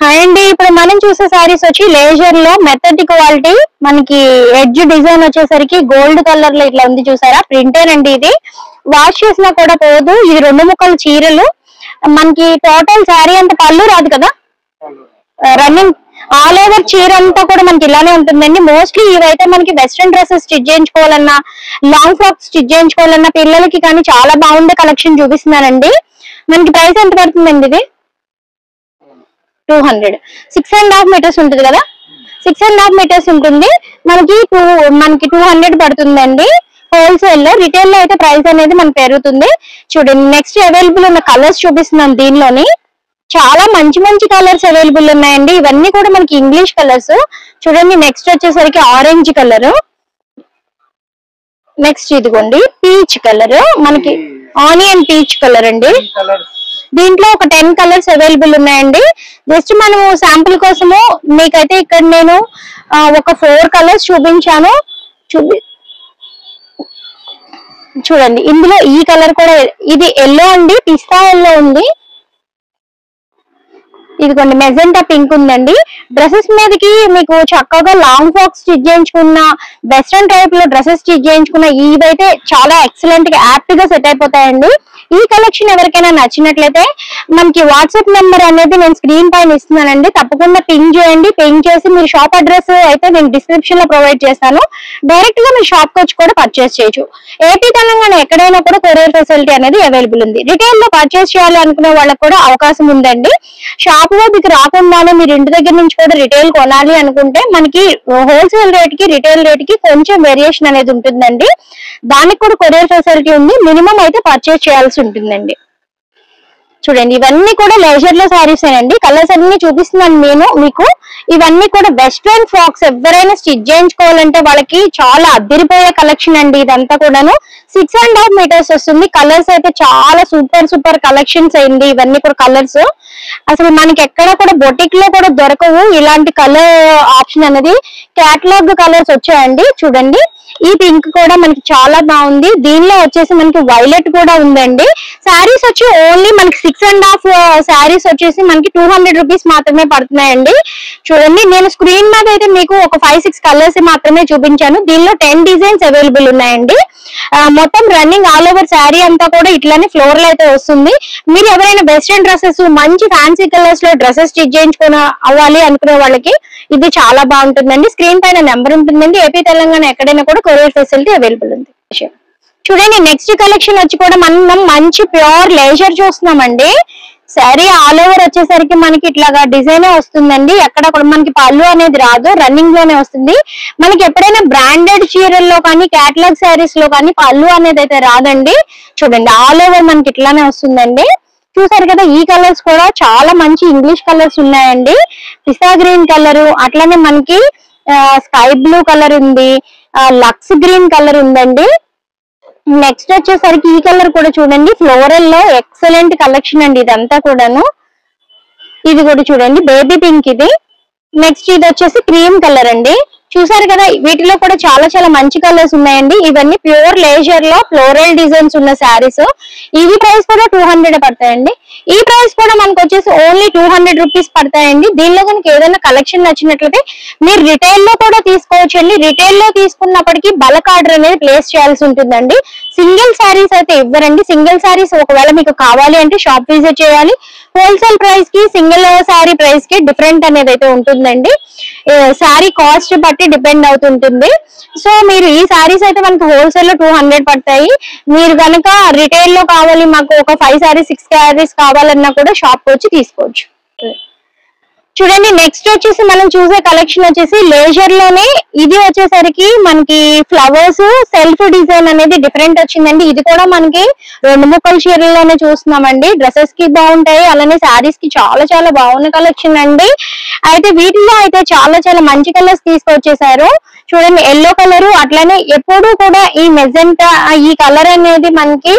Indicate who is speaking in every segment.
Speaker 1: Hi అండి, ఇప్పుడు మనం చూసే సారీస్ వచ్చి లేజర్ లో మెథడ్ క్వాలిటీ, మనకి ఎడ్జ్ డిజైన్ వచ్చేసరికి గోల్డ్ కలర్ లో ఇట్లా ఉంది చూసారా, ప్రింటర్ అండి. ఇది వాష్ చేసినా కూడా పోదు. ఇది 2 ముక్కల చీరలు. మనకి టోటల్ శారీ అంత పళ్ళు రాదు కదా, రన్నింగ్ ఆల్ ఓవర్ చీర అంతా కూడా మనకి ఇలానే ఉంటుందండి. మోస్ట్లీ ఇవైతే మనకి వెస్ట్రన్ డ్రెస్సెస్ స్టిచ్ చేయించుకోవాలన్నా, లాంగ్ ఫ్రాక్స్ స్టిచ్ చేయించుకోవాలన్నా, పిల్లలకి కానీ చాలా బాగుండే కలెక్షన్ చూపిస్తున్నానండి. మనకి ప్రైస్ ఎంత పడుతుందండి? ఇది 200, 6.5 మీటర్స్ ఉంటుంది కదా, 6.5 మీటర్స్ ఉంటుంది. మనకి 200 పడుతుందండి హోల్సేల్ లో. రిటైల్ లో అయితే ప్రైస్ అనేది మనకు పెరుగుతుంది. చూడండి, నెక్స్ట్ అవైలబుల్ ఉన్న కలర్స్ చూపిస్తున్నాను. దీనిలోని చాలా మంచి మంచి కలర్స్ అవైలబుల్ ఉన్నాయండి. ఇవన్నీ కూడా మనకి ఇంగ్లీష్ కలర్స్. చూడండి, నెక్స్ట్ వచ్చేసరికి ఆరెంజ్ కలర్, నెక్స్ట్ ఇదిగోండి పీచ్ కలర్, మనకి ఆనియన్ పీచ్ కలర్ అండి. దీంట్లో ఒక 10 కలర్స్ అవైలబుల్ ఉన్నాయండి. జస్ట్ మనము శాంపుల్ కోసము మీకైతే ఇక్కడ నేను ఒక 4 కలర్స్ చూపించాను. చూడండి, ఇందులో ఈ కలర్ కూడా, ఇది ఎల్లో అండి, పిస్తా ఎల్లో ఉంది. ఇదిగోండి మెజెంటా పింక్ ఉందండి. డ్రెస్సెస్ మీదకి మీకు చక్కగా లాంగ్ ఫ్రాక్స్ స్టిచ్ చేయించుకున్న, వెస్ట్రన్ టైప్ లో డ్రెస్సెస్ స్టిచ్ చేయించుకున్న, ఇవైతే చాలా ఎక్సలెంట్ గా యాప్ట్ గా సెట్ అయిపోతాయండి. ఈ కలెక్షన్ ఎవరికైనా నచ్చినట్లయితే మనకి వాట్సాప్ నెంబర్ అనేది నేను స్క్రీన్ పైన ఇస్తున్నానండి. తప్పకుండా పింక్ చేయండి. పింక్ చేసి మీరు షాప్ అడ్రస్ అయితే నేను డిస్క్రిప్షన్ లో ప్రొవైడ్ చేస్తాను. డైరెక్ట్ గా మీరు షాప్ కి వచ్చి కూడా పర్చేస్ చేయొచ్చు. ఏపీ తెలంగాణ ఎక్కడైనా కూడా కొరియర్ ఫెసిలిటీ అనేది అవైలబుల్ ఉంది. రిటైల్ లో పర్చేస్ చేయాలి అనుకునే వాళ్ళకి కూడా అవకాశం ఉందండి. షాప్ లో మీకు రాకుండానే మీరు ఇంటి దగ్గర నుంచి కూడా రిటైల్ కొనాలి అనుకుంటే మనకి హోల్సేల్ రేట్ కి రిటైల్ రేట్ కి కొంచెం వేరియేషన్ అనేది ఉంటుందండి. దానికి కూడా కొరియర్ ఫెసిలిటీ ఉంది. మినిమం అయితే పర్చేస్ చేయాల్సి ఉంటుందండి. చూడండి, ఇవన్నీ కూడా లేజర్ లో సారీస్ అండి. కలర్స్ అన్ని చూపిస్తున్నాను నేను మీకు. ఇవన్నీ కూడా వెస్ట్రన్ ఫ్రాక్స్ ఎవరైనా స్టిచ్ చేయించుకోవాలంటే వాళ్ళకి చాలా అదిరిపోయే కలెక్షన్ అండి. ఇదంతా కూడాను 6.5 మీటర్స్ వస్తుంది. కలర్స్ అయితే చాలా సూపర్ సూపర్ కలెక్షన్స్ అయింది. ఇవన్నీ కూడా కలర్స్ అసలు మనకి ఎక్కడ కూడా బొటిక్ లో కూడా దొరకవు ఇలాంటి కలర్ ఆప్షన్ అనేది. క్యాటలాగ్ కలర్స్ వచ్చాయండి. చూడండి, ఈ పింక్ కూడా మనకి చాలా బాగుంది. దీనిలో వచ్చేసి మనకి వైలెట్ కూడా ఉందండి. శారీస్ వచ్చి ఓన్లీ మనకి 6.5 శారీస్ వచ్చేసి మనకి 200 రూపీస్ మాత్రమే పడుతున్నాయండి. చూడండి, నేను స్క్రీన్ మీద అయితే మీకు ఒక 5-6 కలర్స్ మాత్రమే చూపించాను. దీనిలో 10 డిజైన్స్ అవైలబుల్ ఉన్నాయండి. మొత్తం రన్నింగ్ ఆల్ ఓవర్ శారీ అంతా కూడా ఇట్లానే ఫ్లోరల్ అయితే వస్తుంది. మీరు ఎవరైనా వెస్ట్రన్ డ్రెస్సెస్, మంచి ఫ్యాన్సీ కలర్స్ లో డ్రెస్సెస్ స్టిచ్ చేయించుకుని అవ్వాలి అనుకునే వాళ్ళకి ఇది చాలా బాగుంటుందండి. స్క్రీన్ పైన నెంబర్ ఉంటుందండి. ఏపీ తెలంగాణ ఎక్కడైనా కూడా కొరియర్ ఫెసిలిటీ అవైలబుల్ ఉంది. చూడండి, నెక్స్ట్ కలెక్షన్ వచ్చి కూడా మనం మంచి ప్యూర్ లేజర్ చూస్తున్నామండి. శారీ ఆల్ ఓవర్ వచ్చేసరికి మనకి ఇట్లాగా డిజైన్ వస్తుందండి. ఎక్కడ కూడా మనకి పళ్ళు అనేది రాదు, రన్నింగ్ లోనే వస్తుంది. మనకి ఎప్పుడైనా బ్రాండెడ్ చీరల్లో కానీ, క్యాటలాగ్ శారీస్ లో కానీ పళ్ళు అనేది అయితే రాదండి. చూడండి, ఆల్ ఓవర్ మనకి ఇట్లానే వస్తుందండి. చూసారు కదా, ఈ కలర్స్ కూడా చాలా మంచి ఇంగ్లీష్ కలర్స్ ఉన్నాయండి. పిస్తా గ్రీన్ కలర్, అట్లానే మనకి స్కై బ్లూ కలర్ ఉంది, లక్స్ గ్రీన్ కలర్ ఉందండి. నెక్స్ట్ వచ్చేసరికి ఈ కలర్ కూడా చూడండి, ఫ్లోరల్ లో ఎక్సలెంట్ కలెక్షన్ అండి. ఇదంతా కూడాను, ఇది కూడా చూడండి బేబీ పింక్ ఇది. నెక్స్ట్ ఇది వచ్చేసి క్రీమ్ కలర్ అండి. చూసారు కదా, వీటిలో కూడా చాలా చాలా మంచి కలర్స్ ఉన్నాయండి. ఇవన్నీ ప్యూర్ లేజర్ లో ఫ్లోరల్ డిజైన్స్ ఉన్న శారీస్. ఇవి ప్రైస్ కూడా 200 పడతాయండి. ఈ ప్రైస్ కూడా మనకు వచ్చేసి ఓన్లీ 200 రూపీస్ పడతాయండి. దీనిలో కనుక ఏదైనా కలెక్షన్ నచ్చినట్లయితే మీరు రిటైల్ లో కూడా తీసుకోవచ్చు అండి. రిటైల్ లో తీసుకున్నప్పటికీ బల్క్ ఆర్డర్ అనేది ప్లేస్ చేయాల్సి ఉంటుందండి. సింగిల్ శారీస్ అయితే ఇవ్వరండి. సింగిల్ శారీస్ ఒకవేళ మీకు కావాలి అంటే షాప్ విజిట్ చేయాలి. హోల్సేల్ ప్రైస్ కి సింగిల్ శారీ ప్రైస్ కి డిఫరెంట్ అనేది అయితే ఉంటుందండి. శారీ కాస్ట్ బట్టి డిపెండ్ అవుతుంటుంది. సో మీరు ఈ శారీస్ అయితే మనకు హోల్సేల్ లో 200 పడతాయి. మీరు కనుక రిటైల్ లో కావాలి, మాకు ఒక 5 శారీస్ 6 శారీస్ కావాలన్నా కూడా షాప్ వచ్చి తీసుకోవచ్చు. చూడండి, నెక్స్ట్ వచ్చేసి మనం చూసే కలెక్షన్ వచ్చేసి లేజర్ లోనే, ఇది వచ్చేసరికి మనకి ఫ్లవర్స్ సెల్ఫ్ డిజైన్ అనేది డిఫరెంట్ వచ్చిందండి. ఇది కూడా మనకి 2 ముక్కల చీరల్లోనే చూస్తున్నామండి. డ్రెస్సెస్ కి బాగుంటాయి, అలానే శారీస్ కి చాలా చాలా బాగున్న కలెక్షన్ అండి. అయితే వీటిలో అయితే చాలా చాలా మంచి కలర్స్ తీసుకొచ్చేసారు. చూడండి, ఎల్లో కలర్, అట్లానే ఎప్పుడు కూడా ఈ మెజెంటా, ఈ కలర్ అనేది మనకి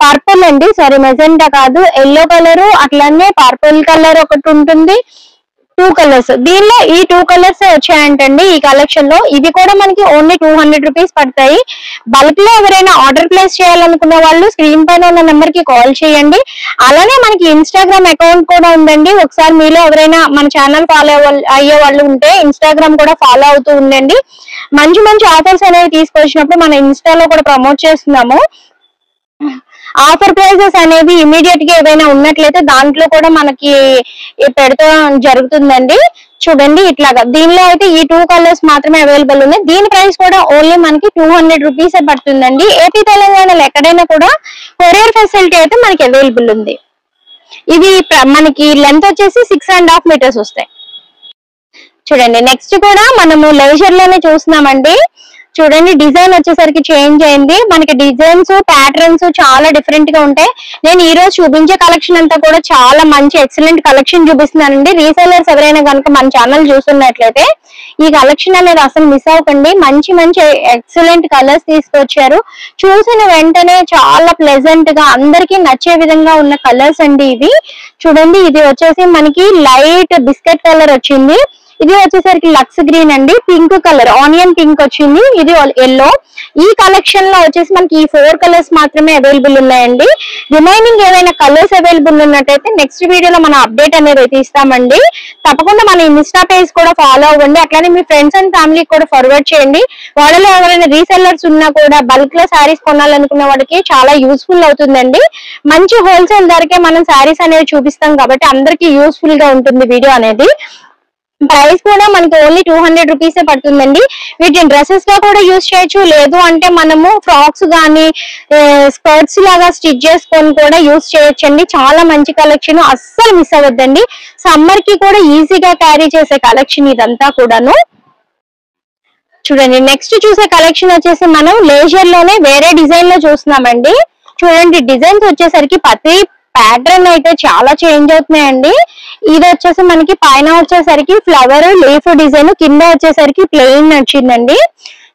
Speaker 1: పర్పుల్ అండి, సారీ మెజెంటా కాదు, ఎల్లో కలర్, అట్లానే పర్పుల్ కలర్ ఒకటి ఉంటుంది. 2 కలర్స్, దీనిలో ఈ 2 కలర్స్ వచ్చాయంటండి ఈ కలెక్షన్ లో. ఇవి కూడా మనకి ఓన్లీ 200 రూపీస్ పడతాయి. బల్క్ లో ఎవరైనా ఆర్డర్ ప్లేస్ చేయాలనుకున్న వాళ్ళు స్క్రీన్ పైన ఉన్న నెంబర్ కి కాల్ చేయండి. అలానే మనకి ఇన్స్టాగ్రామ్ అకౌంట్ కూడా ఉందండి. ఒకసారి మీలో ఎవరైనా మన ఛానల్ ఫాలో అయ్యే వాళ్ళు ఉంటే ఇన్స్టాగ్రామ్ కూడా ఫాలో అవుతూ ఉండండి. మంచి మంచి ఆఫర్స్ అనేవి తీసుకొచ్చినప్పుడు మన ఇన్స్టాలో కూడా ప్రమోట్ చేస్తున్నాము. ఆఫర్ ప్రైజెస్ అనేవి ఇమీడియట్ గా ఏవైనా ఉన్నట్లయితే దాంట్లో కూడా మనకి పెడతాం జరుగుతుందండి. చూడండి ఇట్లాగా, దీనిలో అయితే ఈ 2 కలర్స్ మాత్రమే అవైలబుల్ ఉన్నాయి. దీని ప్రైస్ కూడా ఓన్లీ మనకి 200 రూపీస్ పడుతుందండి. ఏపీ తెలంగాణలో ఎక్కడైనా కూడా కొరియర్ ఫెసిలిటీ అయితే మనకి అవైలబుల్ ఉంది. ఇవి మనకి లెంత్ వచ్చేసి 6.5 మీటర్స్ వస్తాయి. చూడండి నెక్స్ట్ కూడా మనము లెజర్ లోనే చూస్తున్నామండి. చూడండి డిజైన్ వచ్చేసరికి చేంజ్ అయింది. మనకి డిజైన్స్ ప్యాటర్న్స్ చాలా డిఫరెంట్ గా ఉంటాయి. నేను ఈ రోజు చూపించే కలెక్షన్ అంతా కూడా చాలా మంచి ఎక్సలెంట్ కలెక్షన్ చూపిస్తున్నానండి. రీసెలర్స్ ఎవరైనా కనుక మన ఛానల్ చూస్తున్నట్లయితే ఈ కలెక్షన్ అనేది అసలు మిస్ అవ్వకండి. మంచి మంచి ఎక్సలెంట్ కలర్స్ తీసుకొచ్చారు. చూసిన వెంటనే చాలా ప్లెజెంట్ గా అందరికీ నచ్చే విధంగా ఉన్న కలర్స్ అండి ఇవి. చూడండి ఇది వచ్చేసి మనకి లైట్ బిస్కెట్ కలర్ వచ్చింది. ఇది వచ్చేసరికి లక్స్ గ్రీన్ అండి. పింక్ కలర్ ఆనియన్ పింక్ వచ్చింది. ఇది ఎల్లో. ఈ కలెక్షన్ లో వచ్చేసి మనకి ఈ 4 కలర్స్ మాత్రమే అవైలబుల్ ఉన్నాయండి. రిమైనింగ్ ఏవైనా కలర్స్ అవైలబుల్ ఉన్నట్టయితే నెక్స్ట్ వీడియోలో మనం అప్డేట్ అనేది అయితే ఇస్తామండి. తప్పకుండా మన ఇన్స్టా పేజ్ కూడా ఫాలో అవ్వండి. అట్లానే మీ ఫ్రెండ్స్ అండ్ ఫ్యామిలీకి కూడా ఫార్వర్డ్ చేయండి. వాళ్ళలో ఎవరైనా రీసెల్లర్స్ ఉన్నా కూడా బల్క్ లో శారీస్ కొనాలనుకున్న వాడికి చాలా యూస్ఫుల్ అవుతుందండి. మంచి హోల్సేల్ ధరకే మనం శారీస్ అనేవి చూపిస్తాం కాబట్టి అందరికీ యూస్ఫుల్ గా ఉంటుంది వీడియో అనేది. ప్రైస్ కూడా మనకి ఓన్లీ 200 రూపీస్ పడుతుందండి. వీటిని డ్రెస్సెస్ గా కూడా యూజ్ చేయొచ్చు, లేదు అంటే మనము ఫ్రాక్స్ గానీ స్కర్ట్స్ లాగా స్టిచ్ చేసుకొని కూడా యూజ్ చేయొచ్చండి. చాలా మంచి కలెక్షన్, అస్సలు మిస్ అవ్వద్దండి. సమ్మర్ కి కూడా ఈజీగా క్యారీ చేసే కలెక్షన్ ఇదంతా కూడాను. చూడండి నెక్స్ట్ చూసే కలెక్షన్ వచ్చేసి మనం లేజర్ లోనే వేరే డిజైన్ లో చూస్తున్నామండి. చూడండి డిజైన్స్ వచ్చేసరికి ప్రతి ప్యాటర్న్ అయితే చాలా చేంజ్ అవుతున్నాయండి. ఇది వచ్చేసి మనకి పైన వచ్చేసరికి ఫ్లవర్ లీఫ్ డిజైన్, కింద వచ్చేసరికి ప్లెయిన్ వచ్చిందండి.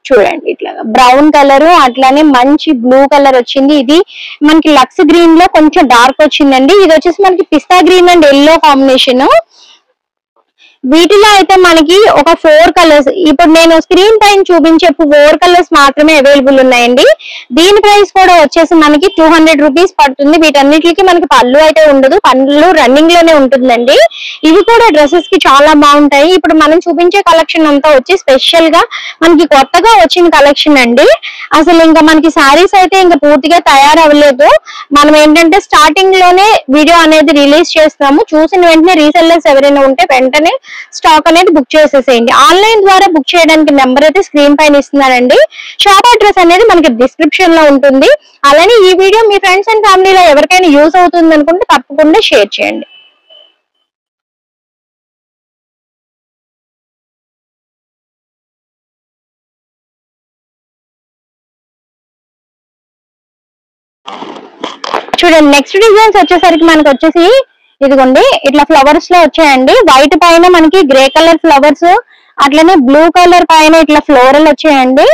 Speaker 1: చూడండి ఇట్లా బ్రౌన్ కలర్ అట్లానే మంచి బ్లూ కలర్ వచ్చింది. ఇది మనకి లక్స్ గ్రీన్ లో కొంచెం డార్క్ వచ్చిందండి. ఇది వచ్చేసి మనకి పిస్తా గ్రీన్ అండ్ ఎల్లో కాంబినేషన్. వీటిలో అయితే మనకి ఒక 4 కలర్స్, ఇప్పుడు నేను స్క్రీన్ పైన చూపించే 4 కలర్స్ మాత్రమే అవైలబుల్ ఉన్నాయండి. దీని ప్రైస్ కూడా వచ్చేసి మనకి 200 రూపీస్ పడుతుంది. వీటన్నిటికి మనకి పళ్ళు అయితే ఉండదు, పళ్ళు రన్నింగ్ లోనే ఉంటుందండి. ఇవి కూడా డ్రెస్సెస్ కి చాలా బాగుంటాయి. ఇప్పుడు మనం చూపించే కలెక్షన్ అంతా వచ్చి స్పెషల్ గా మనకి కొత్తగా వచ్చిన కలెక్షన్ అండి. అసలు ఇంకా మనకి శారీస్ అయితే ఇంకా పూర్తిగా తయారవ్వలేదు. మనం ఏంటంటే స్టార్టింగ్ లోనే వీడియో అనేది రిలీజ్ చేస్తాము. చూసిన వెంటనే రీసెల్లర్స్ ఎవరైనా ఉంటే వెంటనే స్టాక్ అనేది బుక్ చేసేసేయండి. ఆన్లైన్ ద్వారా బుక్ చేయడానికి నెంబర్ అయితే స్క్రీన్ పైన ఇస్తున్నానండి. షాప్ అడ్రస్ అనేది మనకి డిస్క్రిప్షన్ లో ఉంటుంది. అలానే ఈ వీడియో మీ ఫ్రెండ్స్ అండ్ ఫ్యామిలీలో ఎవరికైనా యూజ్ అవుతుంది అనుకుంటే తప్పకుండా షేర్ చేయండి. చూడండి నెక్స్ట్ డిజైన్స్ వచ్చేసరికి మనకి వచ్చేసి ఇదిగోండి ఇట్లా ఫ్లవర్స్ లో వచ్చాయండి. వైట్ పైన మనకి గ్రే కలర్ ఫ్లవర్స్, అట్లనే బ్లూ కలర్ పైన ఇట్లా ఫ్లోరల్ వచ్చాయండి.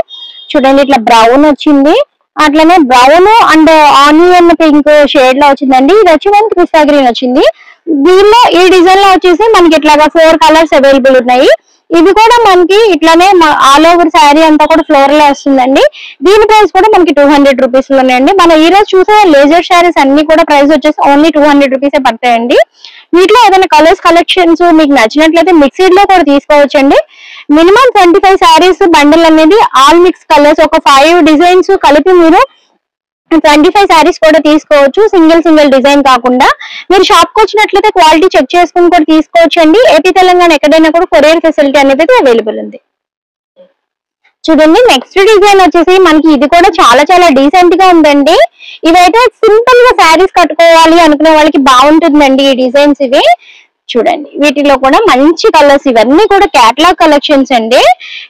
Speaker 1: చూడండి ఇట్లా బ్రౌన్ వచ్చింది, అట్లనే brown and onion pink shade లో వచ్చిందండి. ఇది వచ్చి మనకి పిస్తా గ్రీన్ వచ్చింది. దీనిలో ఈ డిజైన్ లో వచ్చేసి మనకి ఇట్లాగా 4 కలర్స్ అవైలబుల్ ఉన్నాయి. ఇవి కూడా మనకి ఇట్లానే ఆల్ ఓవర్ శారీ అంతా కూడా ఫ్లోరల్ వస్తుందండి. దీని ప్రైస్ కూడా మనకి 200 రూపీస్ లోనే అండి. మనం ఈ రోజు చూసే లేజర్ శారీస్ అన్ని కూడా ప్రైస్ వచ్చేసి ఓన్లీ 200 రూపీస్ పడతాయండి. వీటిలో ఏదైనా కలర్స్ కలెక్షన్స్ మీకు నచ్చినట్లయితే మిక్సీడ్ లో కూడా తీసుకోవచ్చండి. మినిమం 25 శారీస్ బండిల్ అనేది ఆల్ మిక్స్ కలర్స్ ఒక 5 డిజైన్స్ కలిపి మీరు 25 శారీస్ కూడా తీసుకోవచ్చు. సింగిల్ డిజైన్ కాకుండా మీరు షాప్ కి వచ్చినట్లయితే క్వాలిటీ చెక్ చేసుకుని కూడా తీసుకోవచ్చు అండి. ఏపీ తెలంగాణ ఎక్కడైనా కూడా కొరియర్ ఫెసిలిటీ అనేది అవైలబుల్ ఉంది. చూడండి నెక్స్ట్ డిజైన్ వచ్చేసి మనకి ఇది కూడా చాలా డీసెంట్ గా ఉందండి. ఇవైతే సింపుల్ గా శారీస్ కట్టుకోవాలి అనుకునే వాళ్ళకి బాగుంటుందండి ఈ డిజైన్స్ ఇవి. చూడండి వీటిలో కూడా మంచి కలర్స్, ఇవన్నీ కూడా కేటలాగ్ కలెక్షన్స్ అండి.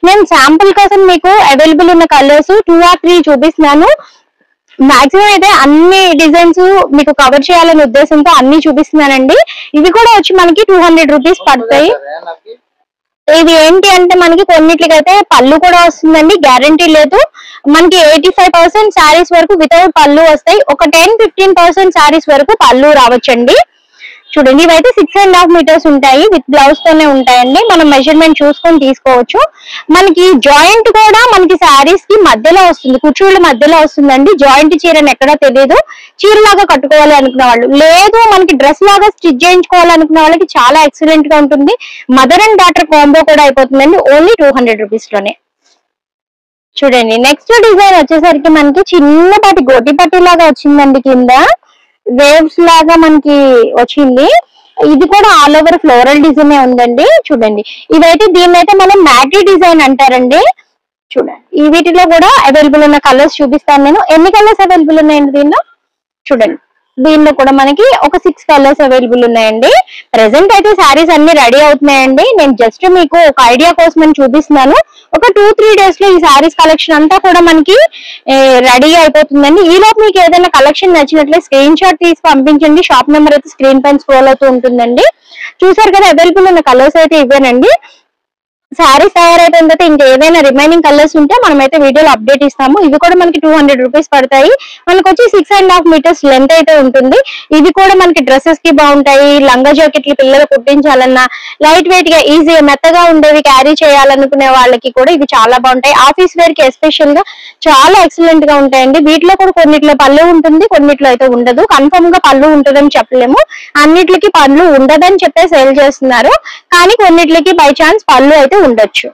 Speaker 1: నేను శాంపుల్ కోసం మీకు అవైలబుల్ ఉన్న కలర్స్ 2 or 3 చూపిస్తున్నాను. మాక్సిమం అయితే అన్ని డిజైన్స్ మీకు కవర్ చేయాలనే ఉద్దేశంతో అన్ని చూపిస్తున్నానండి. ఇవి కూడా వచ్చి మనకి 200 రూపీస్ పడతాయి. ఇవి ఏంటి అంటే మనకి కొన్నిట్లకైతే పళ్ళు కూడా వస్తుందండి, గ్యారంటీ లేదు. మనకి 85% శారీస్ వరకు వితౌట్ పళ్ళు వస్తాయి. ఒక 10-15% శారీస్ వరకు పళ్ళు రావచ్చండి. చూడండి ఇవైతే 6.5 మీటర్స్ ఉంటాయి, విత్ బ్లౌజ్ తోనే ఉంటాయండి. మనం మెజర్మెంట్ చూసుకొని తీసుకోవచ్చు. మనకి జాయింట్ కూడా మనకి శారీస్ కి మధ్యలో వస్తుంది, కుర్చీల మధ్యలో వస్తుందండి. జాయింట్ చీరని ఎక్కడా తెలియదు. చీరలాగా కట్టుకోవాలి అనుకున్న వాళ్ళు, లేదు మనకి డ్రెస్ లాగా స్టిచ్ చేయించుకోవాలనుకున్న వాళ్ళకి చాలా ఎక్సలెంట్ గా ఉంటుంది. మదర్ అండ్ డాటర్ కాంబో కూడా అయిపోతుందండి, ఓన్లీ 200 రూపీస్ లోనే. చూడండి నెక్స్ట్ డిజైన్ వచ్చేసరికి మనకి చిన్నపాటి గోటి పట్టి లాగా వచ్చిందండి, కింద వేవ్స్ లాగా మనకి వచ్చింది. ఇది కూడా ఆల్ ఓవర్ ఫ్లోరల్ డిజైన్ ఉందండి. చూడండి ఇవైతే దీన్నైతే మనం మ్యాటీ డిజైన్ అంటారండి. చూడండి ఈ వీటిలో కూడా అవైలబుల్ ఉన్న కలర్స్ చూపిస్తాను నేను. ఎన్ని కలర్స్ అవైలబుల్ ఉన్నాయండి దీనిలో? చూడండి దీనిలో కూడా మనకి ఒక 6 కలర్స్ అవైలబుల్ ఉన్నాయండి. ప్రెసెంట్ అయితే శారీస్ అన్ని రెడీ అవుతున్నాయండి. నేను జస్ట్ మీకు ఒక ఐడియా కోసం చూపిస్తున్నాను. ఒక 2-3 డేస్ లో ఈ శారీస్ కలెక్షన్ అంతా కూడా మనకి రెడీ అయిపోతుందండి. ఈ లోపు మీకు ఏదైనా కలెక్షన్ నచ్చినట్లే స్క్రీన్ షాట్ తీసి పంపించండి. షాప్ నెంబర్ అయితే స్క్రీన్ పైన స్క్రోల్ అవుతూ ఉంటుందండి. చూసారు కదా అవైలబుల్ ఉన్న కలర్స్ అయితే ఇవేనండి. శారీస్ తయారైపోయిన తర్వాత ఇంకా ఏదైనా రిమైనింగ్ కలర్స్ ఉంటే మనమైతే వీడియోలో అప్డేట్ ఇస్తాము. ఇవి కూడా మనకి 200 రూపీస్ పడతాయి. మనకు వచ్చి 6.5 మీటర్స్ లెంత్ అయితే ఉంటుంది. ఇవి కూడా మనకి డ్రెస్సెస్ కి బాగుంటాయి. లంగా జాకెట్లు పిల్లలు కుట్టించాలన్నా, లైట్ వెయిట్ గా ఈజీగా మెత్తగా ఉండేవి క్యారీ చేయాలనుకునే వాళ్ళకి కూడా ఇవి చాలా బాగుంటాయి. ఆఫీస్ వేర్ కి ఎస్పెషల్ గా చాలా ఎక్సలెంట్ గా ఉంటాయండి. వీటిలో కూడా కొన్నిట్లో పళ్ళు ఉంటుంది, కొన్నిట్లో అయితే ఉండదు. కన్ఫర్మ్ గా పళ్ళు ఉంటుందని చెప్పలేము. అన్నిటికి పళ్ళు ఉండదని చెప్పే సేల్ చేస్తున్నారు, కానీ కొన్నిటికి బై ఛాన్స్ పళ్ళు అయితే ఉండొచ్చు.